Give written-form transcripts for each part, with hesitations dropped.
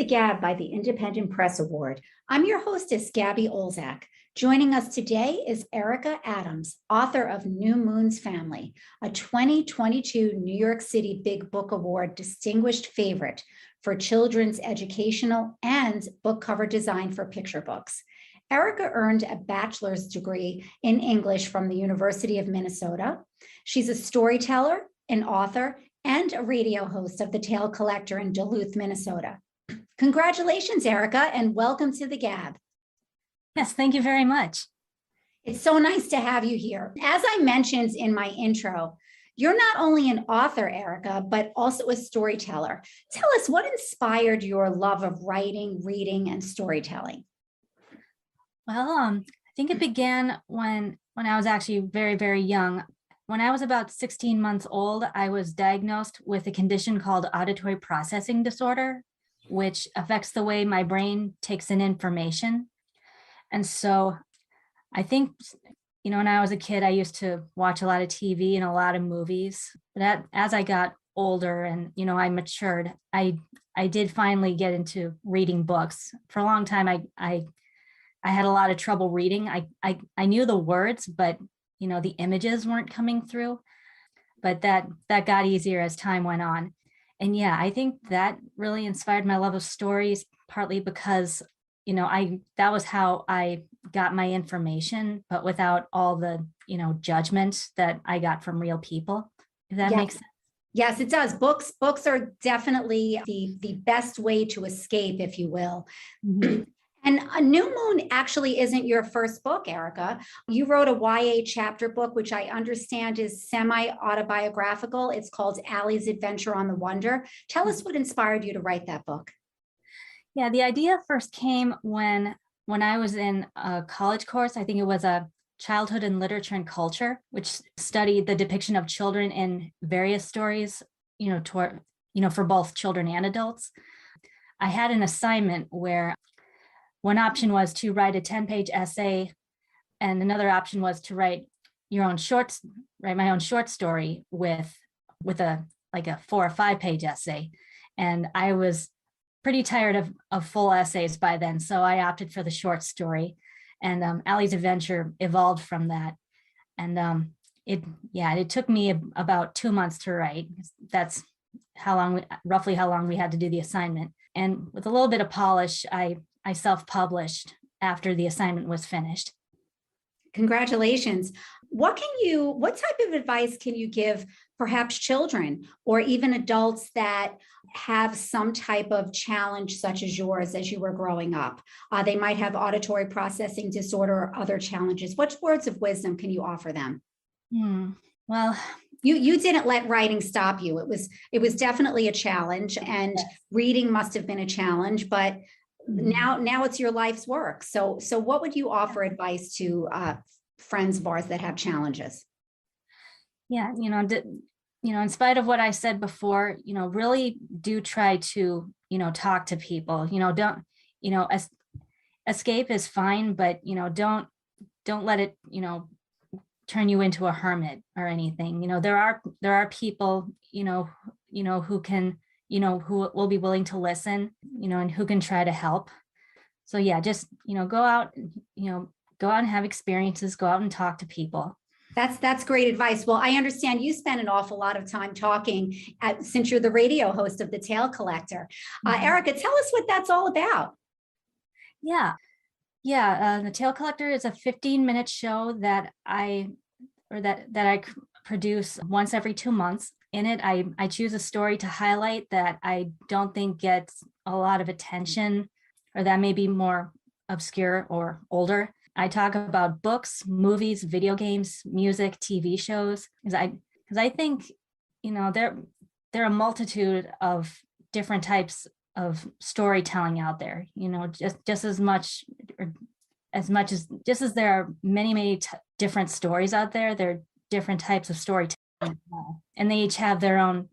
the GAB by the Independent Press Award. I'm your hostess, Gabby Olczak. Joining us today is Erika Adams, author of New Moon's Family, a 2022 New York City Big Book Award distinguished favorite for children's educational and book cover design for picture books. Erika earned a bachelor's degree in English from the University of Minnesota. She's a storyteller, an author, and a radio host of The Tale Collector in Duluth, Minnesota. Congratulations, Erika, and welcome to the GAB. Yes, thank you very much. It's so nice to have you here. As I mentioned in my intro, you're not only an author, Erika, but also a storyteller. Tell us what inspired your love of writing, reading, and storytelling. Well, I think it began when I was actually very, very young. When I was about 16 months old, I was diagnosed with a condition called Auditory Processing Disorder, which affects the way my brain takes in information. And so I think, when I was a kid, I used to watch a lot of TV and a lot of movies. But as I got older and, I matured, I did finally get into reading books. For a long time, I had a lot of trouble reading. I knew the words, but the images weren't coming through. But that got easier as time went on. And yeah, I think that really inspired my love of stories, partly because, that was how I got my information, but without all the, judgment that I got from real people, if that makes sense. Yes, it does. Books are definitely the best way to escape, if you will. Mm-hmm. And A New Moon actually isn't your first book, Erika. You wrote a YA chapter book, which I understand is semi-autobiographical. It's called Allie's Adventure on the Wonder. Tell us what inspired you to write that book. Yeah, the idea first came when I was in a college course. I think it was a childhood in literature and culture, which studied the depiction of children in various stories, for both children and adults. I had an assignment where one option was to write a 10-page essay, and another option was to write my own short story with a 4 or 5 page essay. And I was pretty tired of full essays by then, so I opted for the short story. And Allie's Adventure evolved from that. And it took me about 2 months to write. That's roughly how long we had to do the assignment. And with a little bit of polish, I self-published after the assignment was finished. Congratulations. What type of advice can you give perhaps children or even adults that have some type of challenge such as yours as you were growing up? They might have auditory processing disorder or other challenges. What words of wisdom can you offer them? Well, you didn't let writing stop you. It was definitely a challenge, and reading must have been a challenge, but now it's your life's work. So what would you offer advice to friends of ours that have challenges? Yeah, in spite of what I said before, really do try to, talk to people. Don't, escape is fine, but don't let it, turn you into a hermit or anything. There are people, who can, who will be willing to listen, and who can try to help. So yeah, just, go out and have experiences, go out and talk to people. That's great advice. Well, I understand you spend an awful lot of time talking since you're the radio host of The Tale Collector. Erika, tell us what that's all about. Yeah. The Tale Collector is a 15-minute show that I produce once every 2 months. In it, I choose a story to highlight that I don't think gets a lot of attention, or that may be more obscure or older. I talk about books, movies, video games, music, TV shows, because I think, there are a multitude of different types of storytelling out there, just as much as there are many different stories out there, there are different types of storytelling. And they each have their own,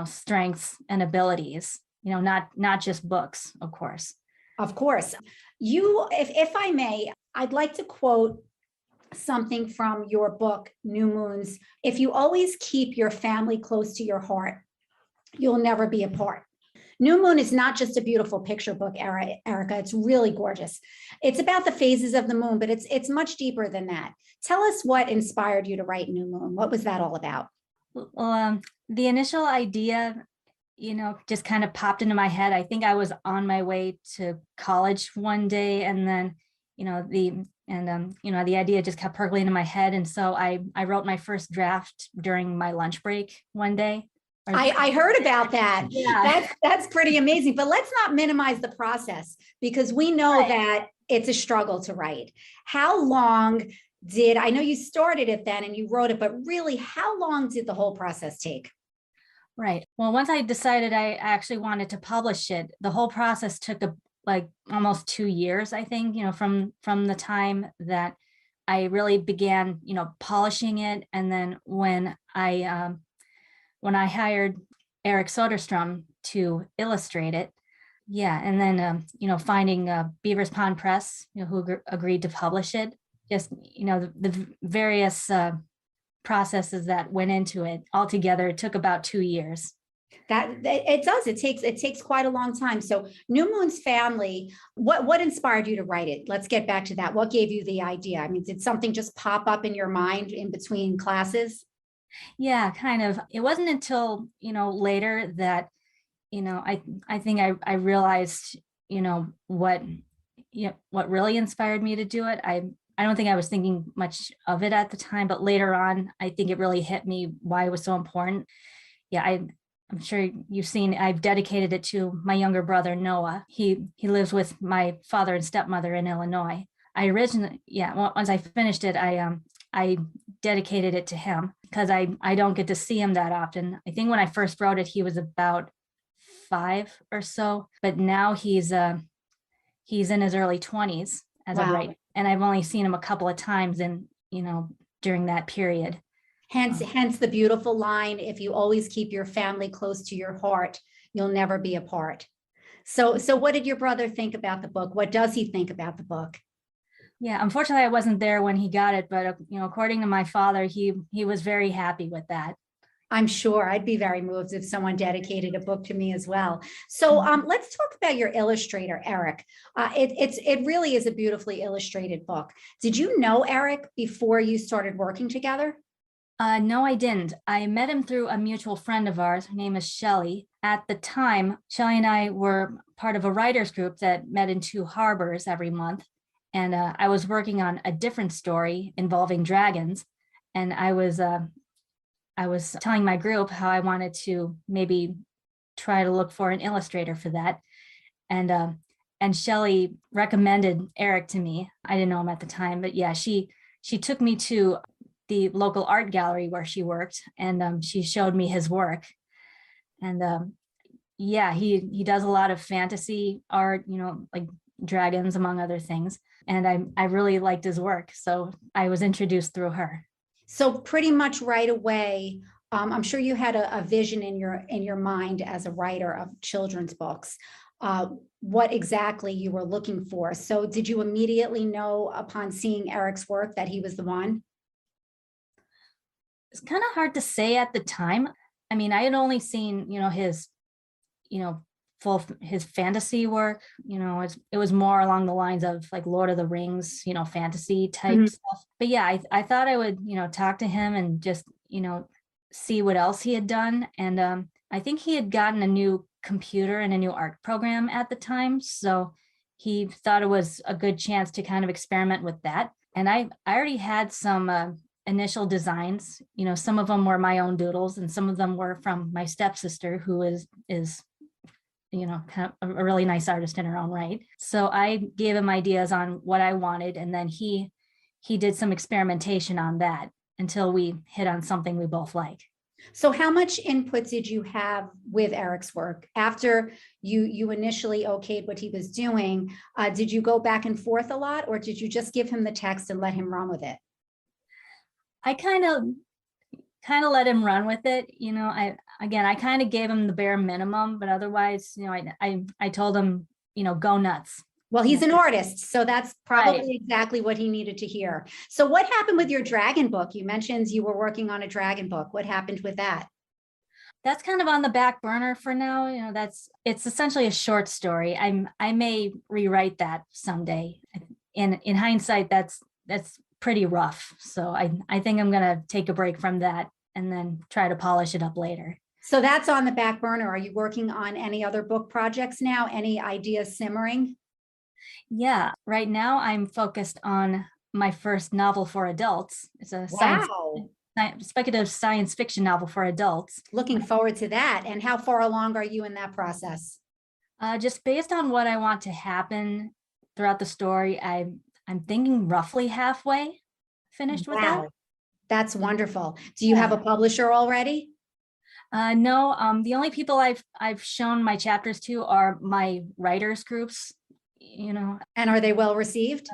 strengths and abilities, not just books, of course. Of course. If I may, I'd like to quote something from your book, New Moons. If you always keep your family close to your heart, you'll never be apart. New Moon is not just a beautiful picture book, Erika. It's really gorgeous. It's about the phases of the moon, but it's much deeper than that. Tell us what inspired you to write New Moon. What was that all about? Well, the initial idea, just kind of popped into my head. I think I was on my way to college one day, and then, the idea just kept percolating in my head. And so I wrote my first draft during my lunch break one day. I heard about that. Yeah. That's pretty amazing. But let's not minimize the process, because we know that it's a struggle to write. How long I know you started it then and you wrote it, but really, how long did the whole process take? Right. Well, once I decided I actually wanted to publish it, the whole process took almost 2 years, I think, from the time that I really began, polishing it. And then when I hired Eric Soderstrom to illustrate it. Yeah. And then, finding Beavers Pond Press, who agreed to publish it. Just, the various processes that went into it altogether, it took about 2 years. That it does. It takes quite a long time. So New Moon's family, what inspired you to write it? Let's get back to that. What gave you the idea? I mean, did something just pop up in your mind in between classes? Yeah, kind of. It wasn't until, later that, I think I realized, what really inspired me to do it. I don't think I was thinking much of it at the time, but later on, I think it really hit me why it was so important. Yeah, I'm sure you've seen, I've dedicated it to my younger brother, Noah. He lives with my father and stepmother in Illinois. Once I finished it, I dedicated it to him because I don't get to see him that often. I think when I first wrote it, he was about 5 or so, but now he's in his early 20s as of right. And I've only seen him a couple of times during that period. Hence the beautiful line, if you always keep your family close to your heart, you'll never be apart. So what did your brother think about the book? What does he think about the book? Yeah, unfortunately, I wasn't there when he got it, but according to my father, he was very happy with that. I'm sure I'd be very moved if someone dedicated a book to me as well. So let's talk about your illustrator, Eric. It really is a beautifully illustrated book. Did you know Eric before you started working together? No, I didn't. I met him through a mutual friend of ours. Her name is Shelly. At the time, Shelly and I were part of a writers group that met in Two Harbors every month. And I was working on a different story involving dragons. And I was telling my group how I wanted to maybe try to look for an illustrator for that. And Shelly recommended Eric to me. I didn't know him at the time, but yeah, she took me to the local art gallery where she worked, and she showed me his work. And yeah, he does a lot of fantasy art, like dragons, among other things. And I really liked his work. So I was introduced through her. So pretty much right away, I'm sure you had a vision in your mind as a writer of children's books, what exactly you were looking for. So did you immediately know upon seeing Eric's work that he was the one? It's kind of hard to say at the time. I mean, I had only seen, his, his fantasy work, it was more along the lines of like Lord of the Rings, fantasy type stuff. But yeah, I thought I would, talk to him and just, see what else he had done. And I think he had gotten a new computer and a new art program at the time. So he thought it was a good chance to kind of experiment with that. And I already had some initial designs, some of them were my own doodles and some of them were from my stepsister, who is kind of a really nice artist in her own right. So I gave him ideas on what I wanted, and then he did some experimentation on that until we hit on something we both like. So how much input did you have with Eric's work after you initially okayed what he was doing? Did you go back and forth a lot, or did you just give him the text and let him run with it? I kind of let him run with it. I kind of gave him the bare minimum, but otherwise, I told him, go nuts. Well, he's an artist, so that's probably exactly what he needed to hear. So what happened with your dragon book? You mentioned you were working on a dragon book. What happened with that? That's kind of on the back burner for now. It's essentially a short story. I may rewrite that someday. In hindsight, that's pretty rough. So I think I'm gonna take a break from that and then try to polish it up later. So that's on the back burner. Are you working on any other book projects now? Any ideas simmering? Yeah, right now I'm focused on my first novel for adults. It's a Wow. speculative science fiction novel for adults. Looking forward to that. And how far along are you in that process? Just based on what I want to happen throughout the story, I'm thinking roughly halfway finished with that. Wow, that's wonderful. Do you have a publisher already? No, the only people I've shown my chapters to are my writers groups, And are they well received?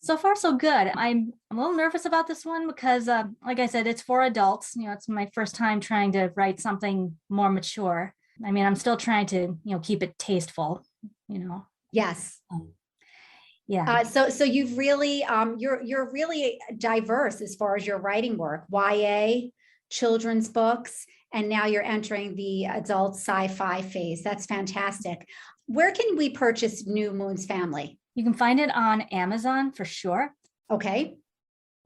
So far so good. I'm a little nervous about this one because like I said, it's for adults. It's my first time trying to write something more mature. I mean, I'm still trying to, keep it tasteful, Yes. Yeah. So you've really you're really diverse as far as your writing work, YA, children's books, and now you're entering the adult sci-fi phase. That's fantastic. Where can we purchase New Moon's Family? You can find it on Amazon for sure. Okay.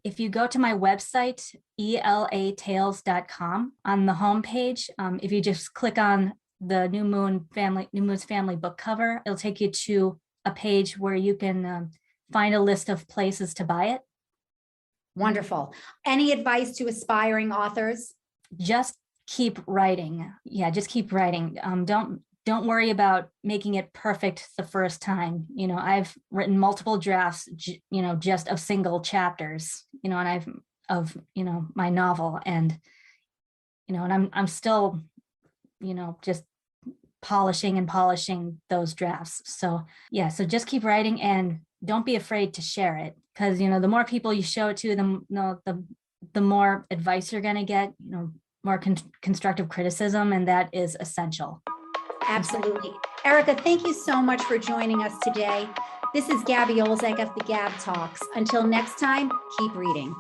If you go to my website, elatales.com, on the homepage, if you just click on the New Moon's Family book cover, it'll take you to a page where you can find a list of places to buy it. Wonderful. Any advice to aspiring authors? Just keep writing. Yeah, just keep writing. Don't worry about making it perfect the first time. I've written multiple drafts, just of single chapters, and my novel, and I'm still, just polishing those drafts. So yeah, so just keep writing and don't be afraid to share it, because the more people you show it to, the more advice you're going to get, more constructive criticism, and that is essential. Absolutely. Erika, thank you so much for joining us today. This is Gabby Olczak of the GAB Talks. Until next time, keep reading.